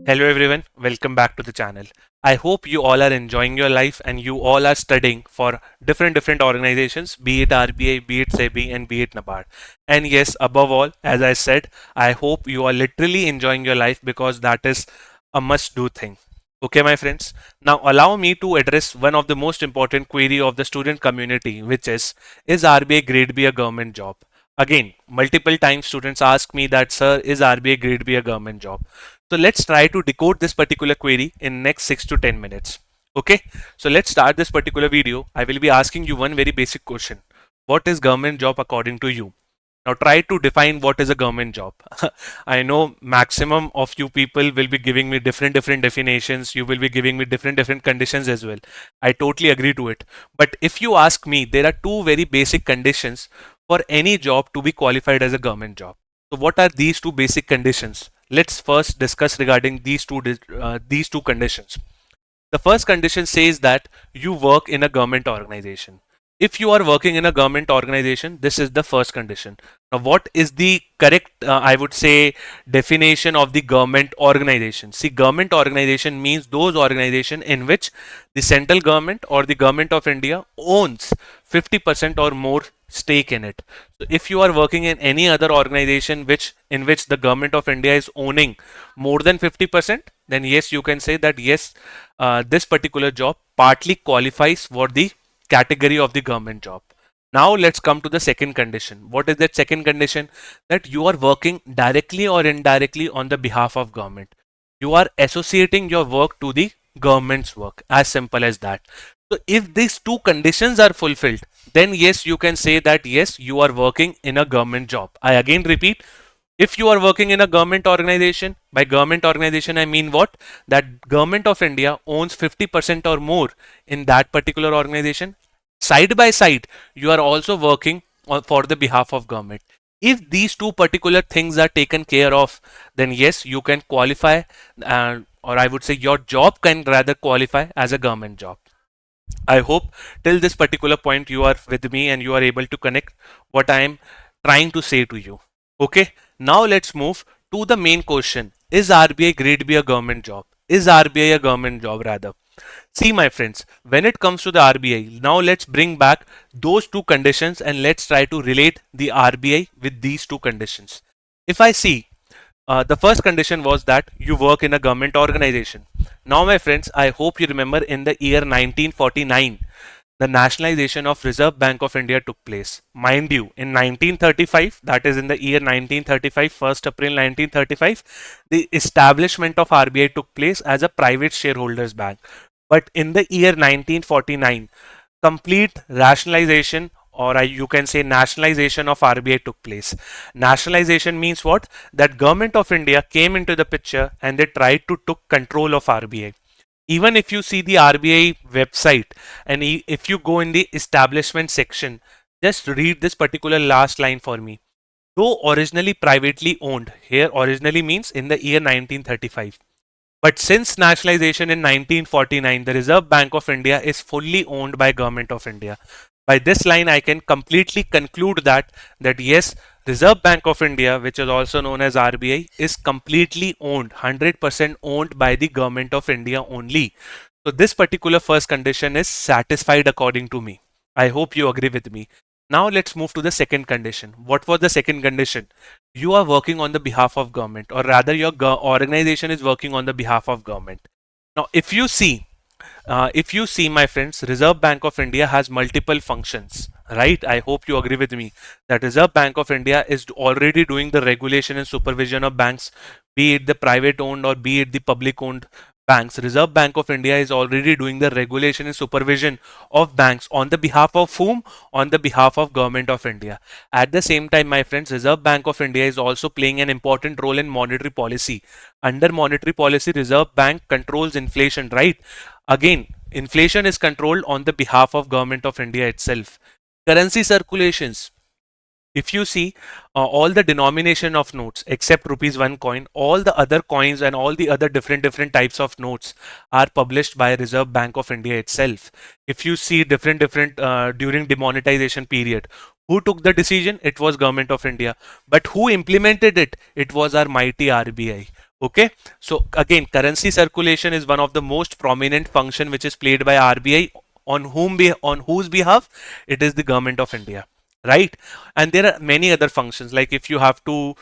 Hello everyone, welcome back to the channel. I hope you all are enjoying your life and you all are studying for different organizations, be it RBI, be it SEBI and be it NABARD. And yes, above all, as I said, I hope you are literally enjoying your life because that is a must do thing. Okay, my friends. Now allow me to address one of the most important query of the student community, which is RBI Grade B a government job? Again, multiple times students ask me that, sir, is RBI Grade B a government job? So let's try to decode this particular query in next 6 to 10 minutes. Okay, so let's start this particular video. I will be asking you one very basic question. What is government job according to you? Now try to define what is a government job. I know maximum of you people will be giving me different definitions. You will be giving me different conditions as well. I totally agree to it. But if you ask me, there are two very basic conditions for any job to be qualified as a government job. So what are these two basic conditions? Let's first discuss regarding these two conditions. The first condition says that you work in a government organization. If you are working in a government organization, this is the first condition. Now, what is the correct, I would say, definition of the government organization? See, government organization means those organization in which the central government or the government of India owns 50% or more stake in it. So if you are working in any other organization in which the government of India is owning more than 50%, then yes, you can say that yes, this particular job partly qualifies for the category of the government job. Now let's come to the second condition. What is that second condition? That you are working directly or indirectly on the behalf of government. You are associating your work to the government's work. As simple as that. So if these two conditions are fulfilled, then yes, you can say that yes, you are working in a government job. I again repeat, if you are working in a government organization, by government organization I mean what? That government of India owns 50% or more in that particular organization. Side by side, you are also working for the behalf of government. If these two particular things are taken care of, then yes, you can qualify, or I would say your job can rather qualify as a government job. I hope till this particular point you are with me and you are able to connect what I am trying to say to you. Okay, now let's move to the main question. Is RBI Grade B a government job? Is RBI a government job rather? See, my friends, when it comes to the RBI, now let's bring back those two conditions and let's try to relate the RBI with these two conditions. If I see, the first condition was that you work in a government organization. Now, my friends, I hope you remember in the year 1949, the nationalization of Reserve Bank of India took place. Mind you, in 1935, that is in the year 1935, 1st April 1935, the establishment of RBI took place as a private shareholders bank. But in the year 1949, complete rationalization, or you can say nationalization of RBI took place. Nationalization means what? That government of India came into the picture and they tried to took control of RBI. Even if you see the RBI website and if you go in the establishment section, just read this particular last line for me. Though originally privately owned, here originally means in the year 1935. But since nationalization in 1949, the Reserve Bank of India is fully owned by Government of India. By this line, I can completely conclude that yes, Reserve Bank of India, which is also known as RBI, is completely owned, 100% owned by the Government of India only. So this particular first condition is satisfied according to me. I hope you agree with me. Now let's move to the second condition. What was the second condition? You are working on the behalf of government, or rather your organization is working on the behalf of government. Now if you see, my friends, Reserve Bank of India has multiple functions, right? I hope you agree with me that Reserve Bank of India is already doing the regulation and supervision of banks, be it the private owned or be it the public owned banks. Reserve Bank of India is already doing the regulation and supervision of banks on the behalf of whom? On the behalf of Government of India. At the same time, my friends, Reserve Bank of India is also playing an important role in monetary policy. Under monetary policy, Reserve Bank controls inflation, right? Again, inflation is controlled on the behalf of Government of India itself. Currency circulations. If you see all the denomination of notes except rupees 1 coin, all the other coins and all the other different types of notes are published by Reserve Bank of India itself. If you see different during demonetization period, who took the decision? It was Government of India. But who implemented it? It was our mighty RBI. Okay, so again, currency circulation is one of the most prominent function which is played by RBI. On whose behalf? It is the government of India, right? And there are many other functions, like if you have to,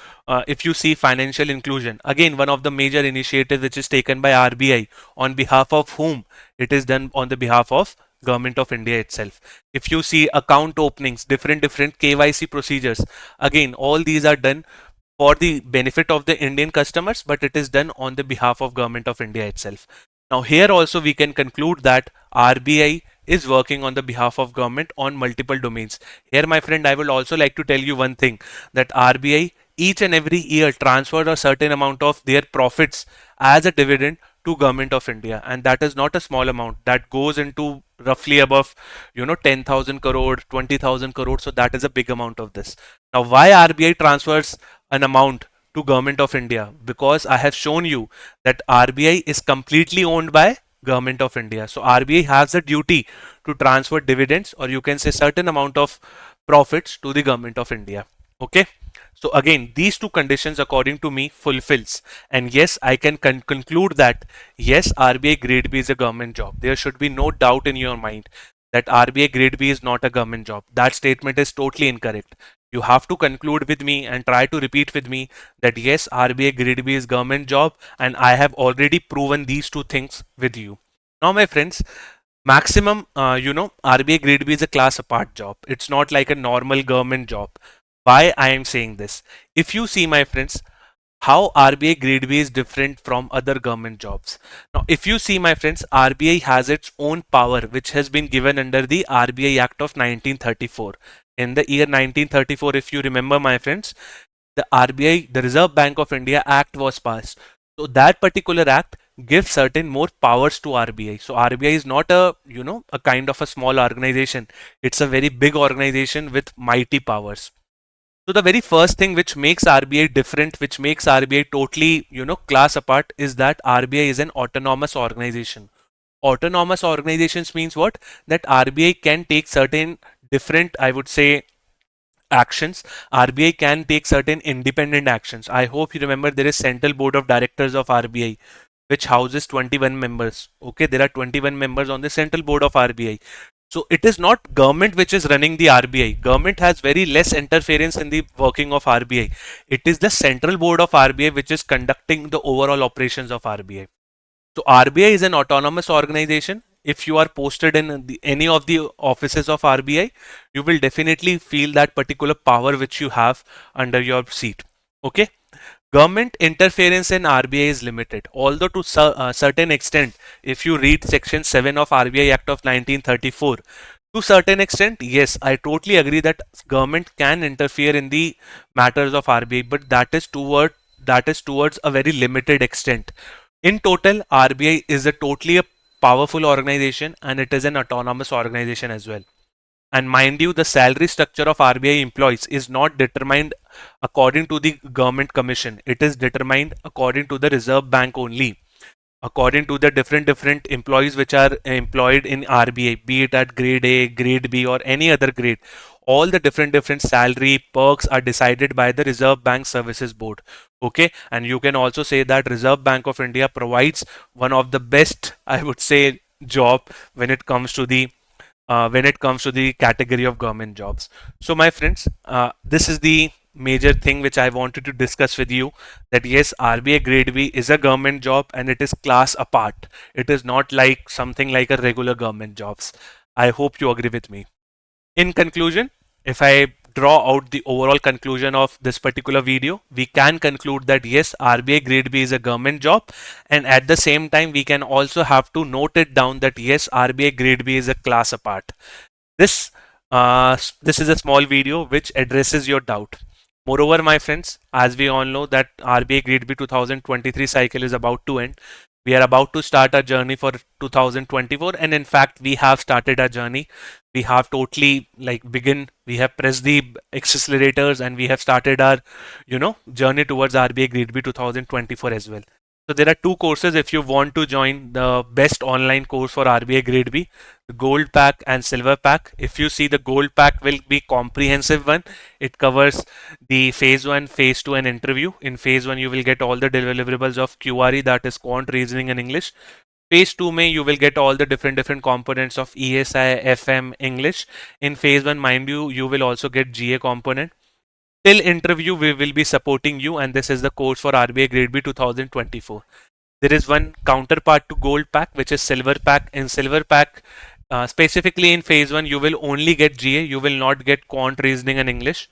if you see financial inclusion, again one of the major initiatives which is taken by RBI, on behalf of whom? It is done on the behalf of government of India itself. If you see account openings, different KYC procedures, again all these are done for the benefit of the Indian customers, but it is done on the behalf of government of India itself. Now here also we can conclude that RBI is working on the behalf of government on multiple domains. Here, my friend, I would also like to tell you one thing, that RBI each and every year transfer a certain amount of their profits as a dividend to government of India, and that is not a small amount. That goes into roughly above 10,000 crore, 20,000 crore. So that is a big amount of this. Now why RBI transfers an amount to government of India? Because I have shown you that RBI is completely owned by government of India. So RBI has a duty to transfer dividends, or you can say certain amount of profits, to the government of India. Okay. So again, these two conditions according to me fulfills, and yes, I can conclude that yes, RBI Grade B is a government job. There should be no doubt in your mind that RBI Grade B is not a government job. That statement is totally incorrect. You have to conclude with me and try to repeat with me that yes, RBI Grade B is government job, and I have already proven these two things with you. Now, my friends, maximum, RBI Grade B is a class apart job. It's not like a normal government job. Why I am saying this? If you see, my friends, how RBI Grade B is different from other government jobs. Now, if you see, my friends, RBI has its own power, which has been given under the RBI Act of 1934. In the year 1934, if you remember, my friends, the RBI, the Reserve Bank of India Act was passed. So that particular act gives certain more powers to RBI. So RBI is not a kind of a small organization. It's a very big organization with mighty powers. So the very first thing which makes RBI different, which makes RBI totally, class apart, is that RBI is an autonomous organization. Autonomous organizations means what? That RBI can take certain different, I would say, actions. RBI can take certain independent actions. I hope you remember there is Central Board of Directors of RBI, which houses 21 members. Okay, there are 21 members on the Central Board of RBI. So it is not government which is running the RBI. Government has very less interference in the working of RBI. It is the Central Board of RBI which is conducting the overall operations of RBI. So RBI is an autonomous organization. If you are posted in any of the offices of RBI, you will definitely feel that particular power which you have under your seat. Okay. Government interference in RBI is limited, although to a certain extent, if you read Section 7 of RBI Act of 1934, to certain extent, yes, I totally agree that government can interfere in the matters of RBI, but that is towards a very limited extent. In total, RBI is a totally a powerful organization, and it is an autonomous organization as well. And mind you, the salary structure of RBI employees is not determined according to the government commission. It is determined according to the Reserve Bank only. According to the different employees which are employed in RBI, be it at grade A, grade B, or any other grade, all the different salary perks are decided by the Reserve Bank Services Board. Okay, and you can also say that Reserve Bank of India provides one of the best, I would say, job when it comes to the category of government jobs. So my friends, this is the major thing which I wanted to discuss with you, that yes, RBI Grade B is a government job and it is class apart. It is not like something like a regular government jobs. I hope you agree with me. In conclusion, if I draw out the overall conclusion of this particular video, we can conclude that yes, RBI Grade B is a government job, and at the same time, we can also have to note it down that yes, RBI Grade B is a class apart. This this is a small video which addresses your doubt. Moreover, my friends, as we all know that RBI Grade B 2023 cycle is about to end. We are about to start our journey for 2024, and in fact, we have started our journey. We have totally we have pressed the accelerators and we have started our journey towards RBI Grade B 2024 as well. So there are two courses if you want to join the best online course for RBI Grade B, the Gold Pack and Silver Pack. If you see, the Gold Pack will be comprehensive one. It covers the phase 1, phase 2 and interview. In phase 1 you will get all the deliverables of QRE, that is quant, reasoning and English. Phase 2 may you will get all the different components of ESI, FM, English. In phase 1, mind you, you will also get GA component. Till interview we will be supporting you, and this is the course for RBI Grade B 2024. There is one counterpart to Gold Pack, which is Silver Pack. In Silver Pack, specifically in phase 1, you will only get GA, you will not get quant, reasoning and English.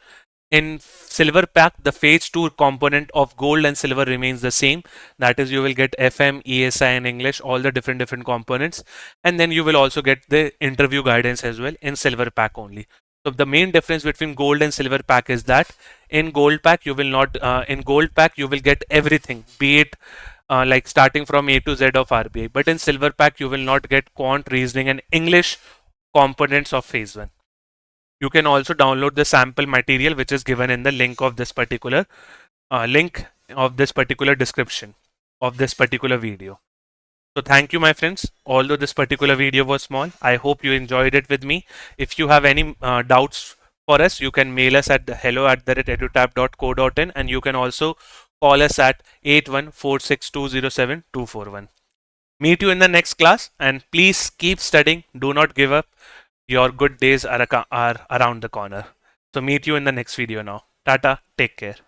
In Silver Pack, the phase 2 component of Gold and Silver remains the same. That is, you will get FM, ESI and English, all the different components. And then you will also get the interview guidance as well in Silver Pack only. So the main difference between Gold and Silver Pack is that in Gold Pack, you will not, in Gold Pack, you will get everything, be it like starting from A to Z of RBI. But in Silver Pack, you will not get quant, reasoning and English components of phase 1. You can also download the sample material which is given in the link of this particular description of this particular video. So thank you, my friends. Although this particular video was small, I hope you enjoyed it with me. If you have any doubts for us, you can mail us at hello@edutap.co.in, and you can also call us at 8146207241. Meet you in the next class, and please keep studying. Do not give up. Your good days are around the corner. So meet you in the next video now. Tata, take care.